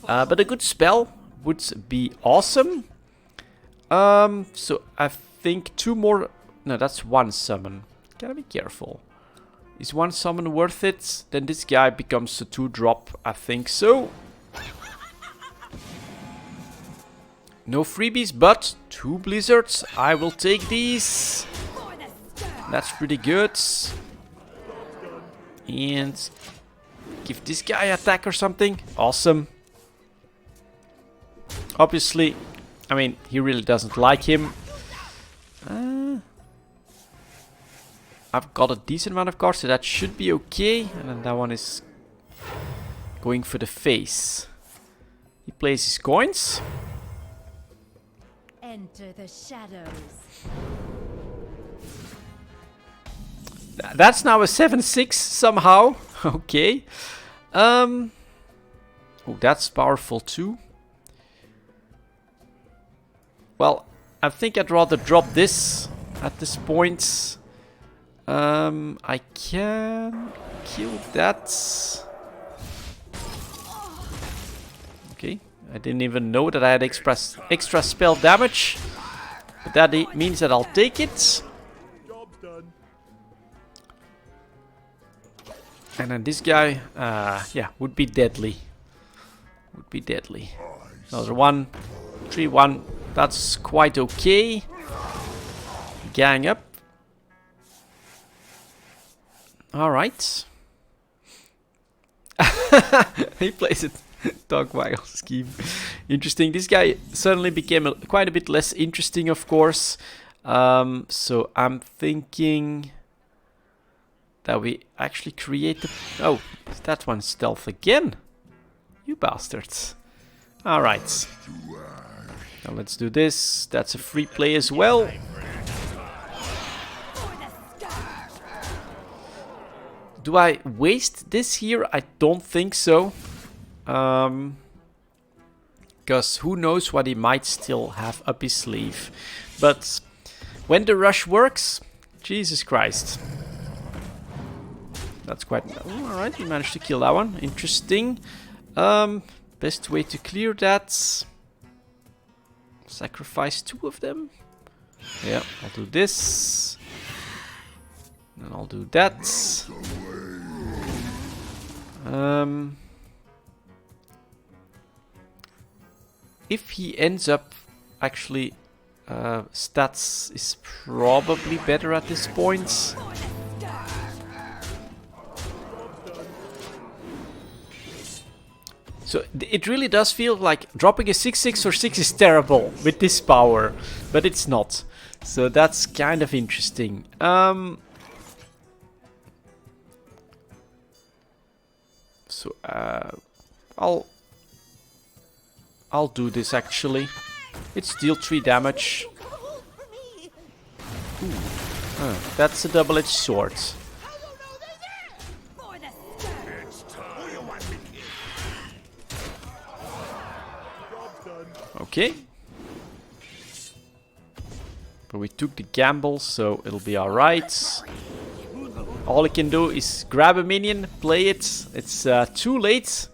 But a good spell would be awesome. So I think 2 more. No, that's 1 summon. Gotta be careful. Is 1 summon worth it? Then this guy becomes a 2-drop. I think so. No freebies, but 2 blizzards. I will take these. That's pretty good. And give this guy attack or something. Awesome. Obviously, I mean, he really doesn't like him. I've got a decent amount of cards, so that should be okay. And then that one is going for the face. He plays his coins. Enter the shadows. That's now a 7/6 somehow. Okay. Oh, that's powerful too. Well, I think I'd rather drop this at this point. I can kill that. Okay. I didn't even know that I had extra spell damage. But that means that I'll take it. And then this guy, yeah, would be deadly. Would be deadly. Another one. 3-1. That's quite okay. Gang up. Alright. He plays it. Dog waggle scheme. Interesting. This guy suddenly became quite a bit less interesting, of course. So I'm thinking that we actually create the... Oh, that one's stealth again. You bastards. Alright. Now let's do this. That's a free play as well. Do I waste this here? I don't think so. Because who knows what he might still have up his sleeve. But when the rush works, Jesus Christ. That's quite... Alright, we managed to kill that one. Interesting. Best way to clear that... Sacrifice 2 of them. Yeah, I'll do this. And I'll do that. If he ends up actually... stats is probably better at this point. So it really does feel like dropping a 6-6 or 6 is terrible with this power, but it's not. So that's kind of interesting. So I'll do this actually. It's deal 3 damage. Ooh. That's a double-edged sword. Okay. But we took the gamble, so it'll be alright. All he can do is grab a minion, play it. It's too late.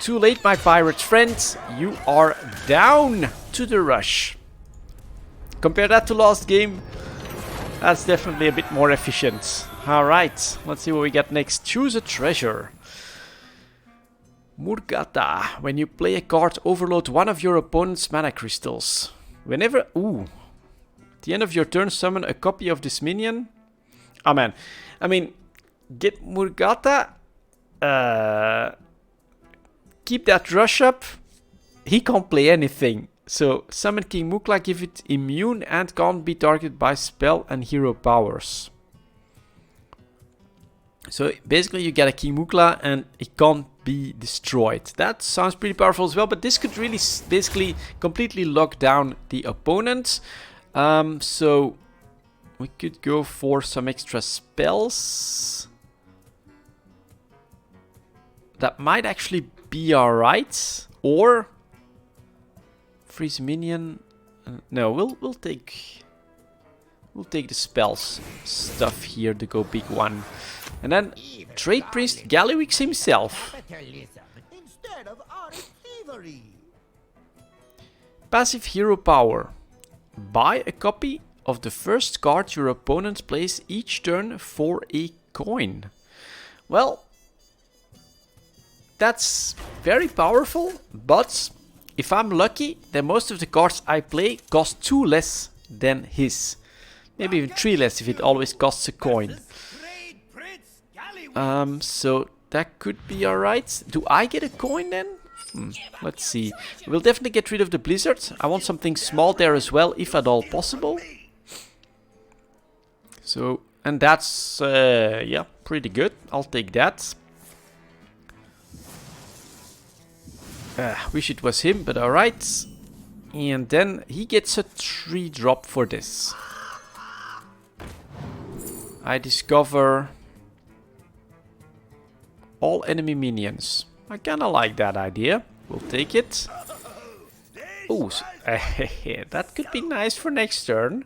Too late, my pirate friend. You are down to the rush. Compare that to last game. That's definitely a bit more efficient. Alright, let's see what we get next. Choose a treasure. Murgata. When you play a card, overload one of your opponent's mana crystals. Whenever... Ooh. At the end of your turn, summon a copy of this minion. Oh man. I mean, get Murgata. Keep that rush up. He can't play anything. So, summon King Mukla, give it immune and can't be targeted by spell and hero powers. So, basically you get a King Mukla and it can't be destroyed. That sounds pretty powerful as well, but this could really basically completely lock down the opponent. So, we could go for some extra spells. That might actually be alright. Or... freeze minion. No, we'll take the spells stuff here to go big one, and then Trade Priest Gallywix himself. Passive hero power. Buy a copy of the first card your opponent plays each turn for a coin. Well, that's very powerful, but if I'm lucky, then most of the cards I play cost 2 less than his. Maybe even 3 less if it always costs a coin. So that could be alright. Do I get a coin then? Let's see. We'll definitely get rid of the blizzard. I want something small there as well, if at all possible. So, and that's, yeah, pretty good. I'll take that. Wish it was him, but alright. And then he gets a 3-drop for this. I discover all enemy minions. I kinda like that idea. We'll take it. Ooh, that could be nice for next turn.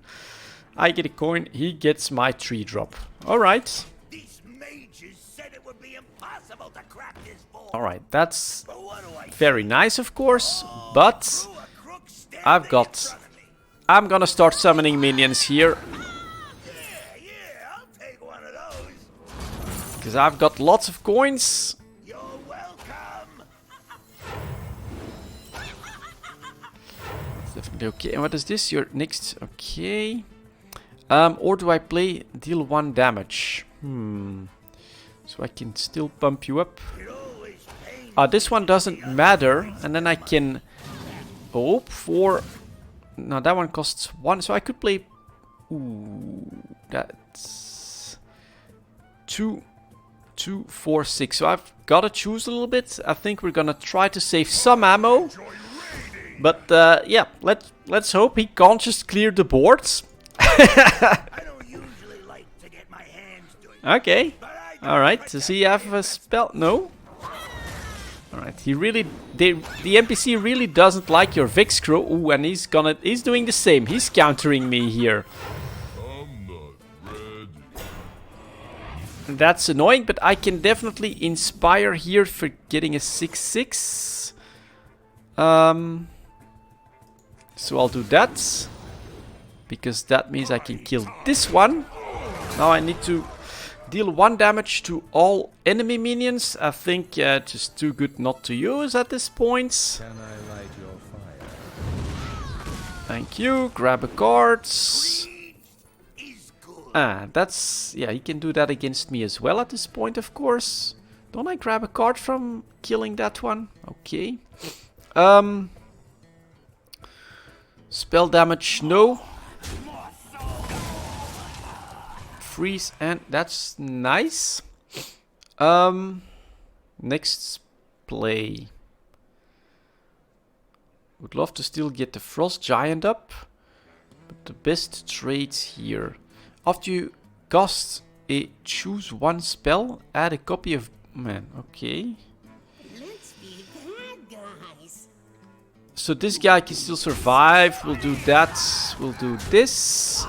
I get a coin, he gets my 3-drop. Alright. Alright, that's very nice, of course, but I'm gonna start summoning minions here. Because I've got lots of coins. You're welcome. That's definitely okay. And what is this? Your next... Okay. Or do I play deal 1 damage? So I can still pump you up. This one doesn't matter. And then I can hope for... No, that one costs 1. So I could play... Ooh, that's... 2, 4, 6. So I've got to choose a little bit. I think we're gonna try to save some ammo. But yeah, let's hope he can't just clear the boards. I don't usually like to get my hands dirty. Okay. Alright, does he have a spell? No? Alright, he really... the NPC really doesn't like your Vix Crow. Ooh, and he's doing the same. He's countering me here. I'm not ready. That's annoying, but I can definitely inspire here for getting a 6/6. So I'll do that. Because that means I can kill this one. Now I need to deal 1 damage to all enemy minions. I think just too good not to use at this point. Can I light your fire? Thank you. Grab a card. That's... Yeah, he can do that against me as well at this point, of course. Don't I grab a card from killing that one? Okay. Spell damage, no. Freeze, and that's nice. Next play. Would love to still get the Frost Giant up. But the best trades here. After you cast a choose 1 spell, add a copy of... Man, okay. Let's be bad guys. So this guy can still survive. We'll do that. We'll do this.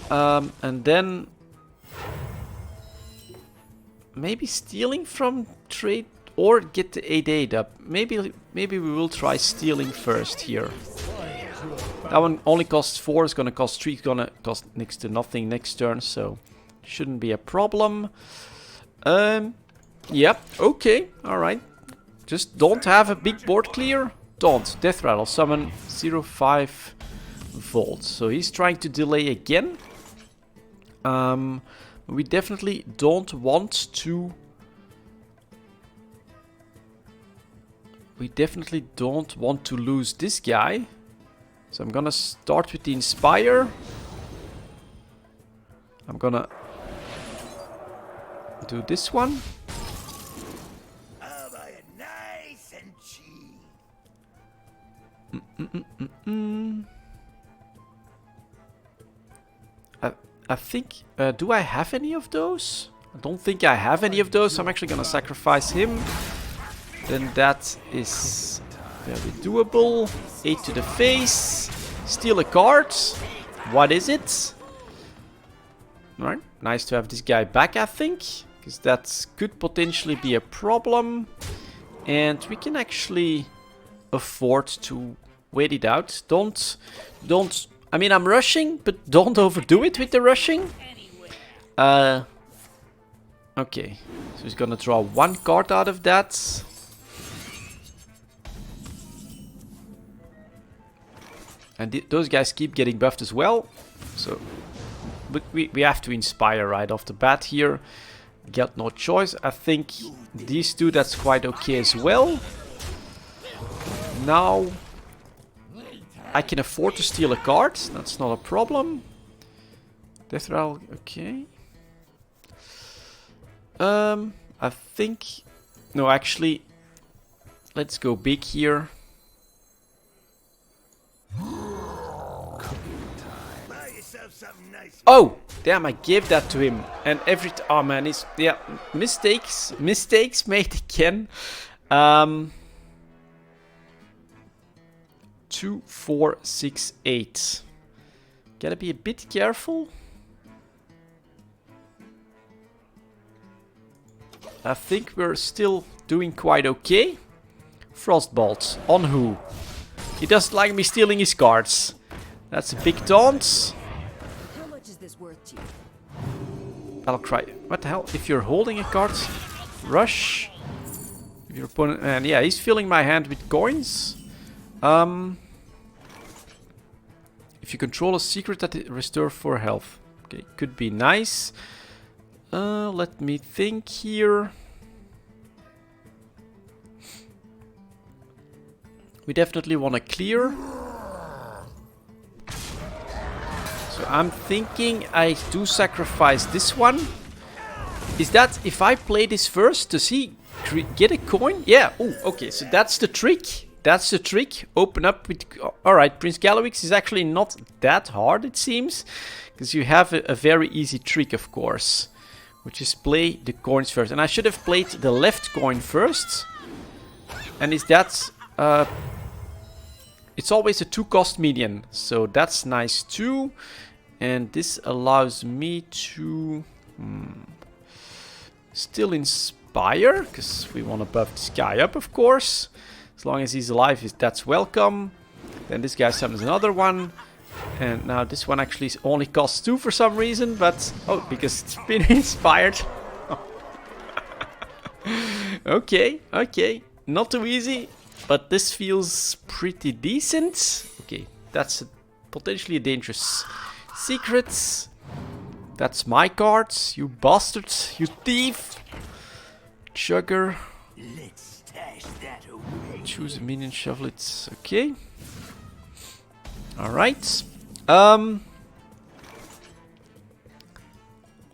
And then... Maybe stealing from trade or get the 8/8 up. Maybe we will try stealing first here. That one only costs 4, it's gonna cost 3, it's gonna cost next to nothing next turn, so shouldn't be a problem. Yeah, okay, alright. Just don't have a big board clear. Don't. Death Rattle, summon 0.5 volts. So he's trying to delay again. We definitely don't want to... We definitely don't want to lose this guy. So I'm gonna start with the Inspire. I'm gonna do this one. I'll buy it nice and cheap. I think, do I have any of those? I don't think I have any of those, so I'm actually gonna sacrifice him. Then that is very doable. 8 to the face. Steal a card. What is it? Alright, nice to have this guy back, I think. Because that could potentially be a problem. And we can actually afford to wait it out. Don't... I mean, I'm rushing, but don't overdo it with the rushing. Okay. So he's gonna draw 1 card out of that. And those guys keep getting buffed as well. So, but we have to Inspire right off the bat here. Got no choice. I think these two, that's quite okay as well. Now... I can afford to steal a card, that's not a problem. Death Rattle, okay. I think... No, actually, let's go big here. Oh! Damn, I gave that to him. And oh man, he's... Yeah, mistakes made again. 2, 4, 6, 8. Gotta be a bit careful. I think we're still doing quite okay. Frostbolt. On who? He doesn't like me stealing his cards. That's a big taunt. How much is this worth to you? I'll cry. What the hell? If you're holding a card, rush. If your opponent, and yeah, he's filling my hand with coins. If you control a secret that restore 4 health. Okay, could be nice. Let me think here. We definitely want to clear. So I'm thinking I do sacrifice this one. Is that if I play this first, does he get a coin? Yeah. Oh, okay. So that's the trick. That's the trick. Open up with... Alright, Prince Galawix is actually not that hard, it seems. Because you have a very easy trick, of course. Which is play the coins first. And I should have played the left coin first. And is that... it's always a 2-cost minion. So that's nice too. And this allows me to... still inspire. Because we want to buff this guy up, of course. As long as he's alive, that's welcome. Then this guy summons another one. And now this one actually only costs 2 for some reason. But, oh, because it's been inspired. Okay, okay. Not too easy. But this feels pretty decent. Okay, that's potentially a dangerous secret. That's my cards, you bastard, you thief. Chugger. Let's stash that away. Choose a minion, shuffle it. Okay. Alright.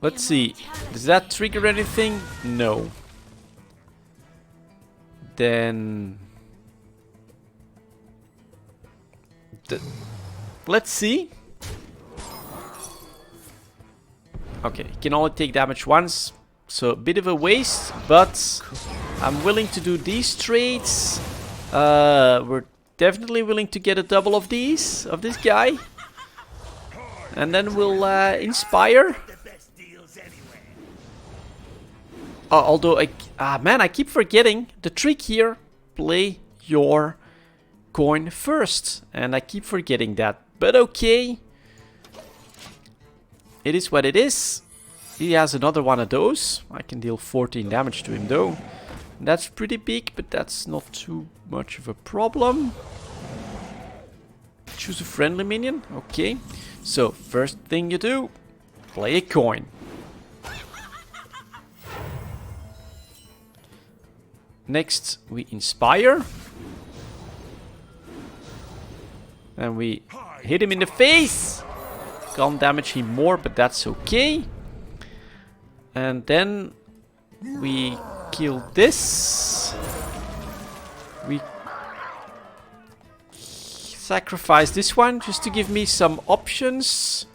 Let's see. Does that trigger anything? No. Then... let's see. Okay, he can only take damage once. So a bit of a waste, but I'm willing to do these trades. We're definitely willing to get a double of these, of this guy. And then we'll inspire. Although, man, I keep forgetting the trick here. Play your coin first. And I keep forgetting that. But okay. It is what it is. He has another one of those. I can deal 14 damage to him though. That's pretty big, but that's not too much of a problem. Choose a friendly minion. Okay. So, first thing you do, play a coin. Next, we inspire. And we hit him in the face. Can't damage him more, but that's okay. And then we kill this. We sacrifice this one just to give me some options.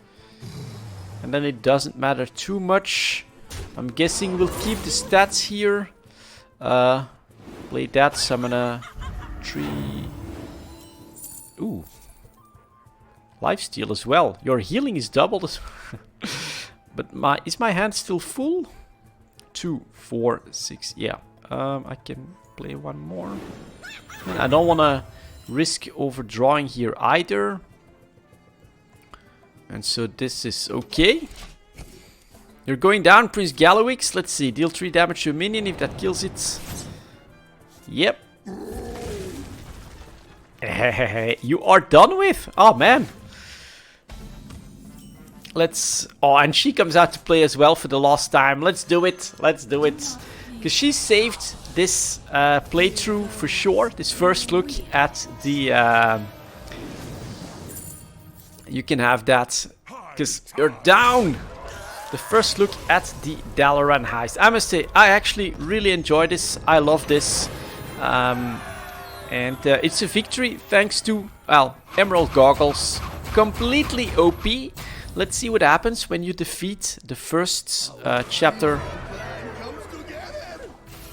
And then it doesn't matter too much. I'm guessing we'll keep the stats here. Play that, summon a tree. Ooh. Lifesteal as well. Your healing is doubled as but is my hand still full? 2, 4, 6. Yeah. I can play one more. And I don't want to risk overdrawing here either. And so this is okay. You're going down, Prince Galawix. Let's see. Deal 3 damage to a minion if that kills it. Yep. You are done with? Oh, man. Let's... oh, and she comes out to play as well for the last time. Let's do it. Let's do it. Because she saved this playthrough for sure. This first look at the... you can have that. Because you're down. The first look at the Dalaran heist. I must say, I actually really enjoy this. I love this. And it's a victory thanks to, well, Emerald Goggles. Completely OP. Let's see what happens when you defeat the first chapter.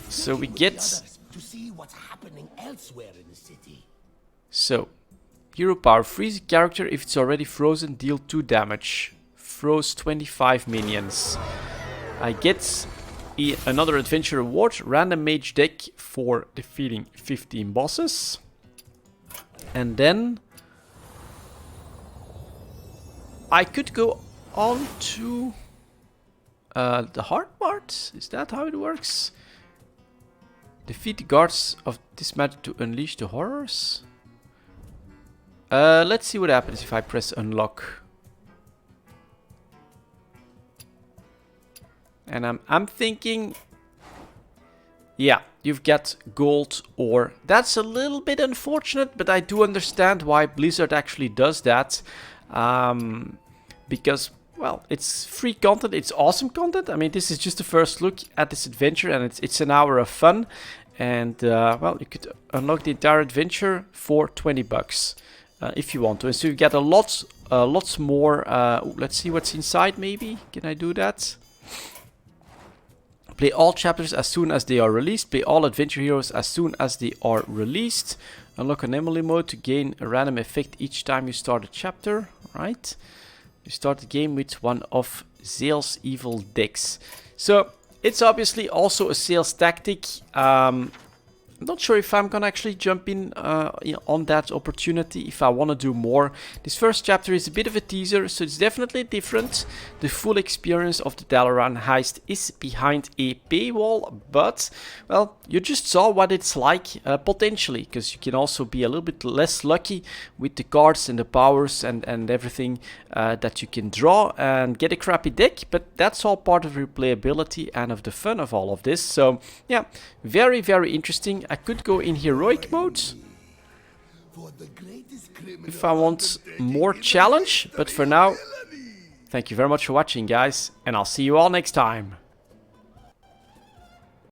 So we get... to see what's happening elsewhere in the city. So, hero power. Freeze a character if it's already frozen, deal 2 damage. Froze 25 minions. I get another adventure reward. Random mage deck for defeating 15 bosses. And then... I could go on to... The hard part? Is that how it works? Defeat the guards of this magic to unleash the horrors? Let's see what happens if I press unlock. And I'm thinking... Yeah, you've got gold ore. That's a little bit unfortunate, but I do understand why Blizzard actually does that. Because, well, it's free content, it's awesome content. I mean, this is just the first look at this adventure, and it's an hour of fun. And, well, you could unlock the entire adventure for 20 bucks if you want to. And so you get lots more. Let's see what's inside, maybe. Can I do that? Play all chapters as soon as they are released. Play all adventure heroes as soon as they are released. Unlock anomaly mode to gain a random effect each time you start a chapter. Right. You start the game with one of Zale's evil decks. So it's obviously also a sales tactic. I'm not sure if I'm gonna actually jump in on that opportunity if I want to do more. This first chapter is a bit of a teaser, so it's definitely different. The full experience of the Dalaran heist is behind a paywall, but, well, you just saw what it's like potentially, because you can also be a little bit less lucky with the cards and the powers and everything that you can draw and get a crappy deck, but that's all part of replayability and of the fun of all of this. So, yeah, very, very interesting. I could go in heroic mode if I want more challenge, but for now, thank you very much for watching, guys, and I'll see you all next time.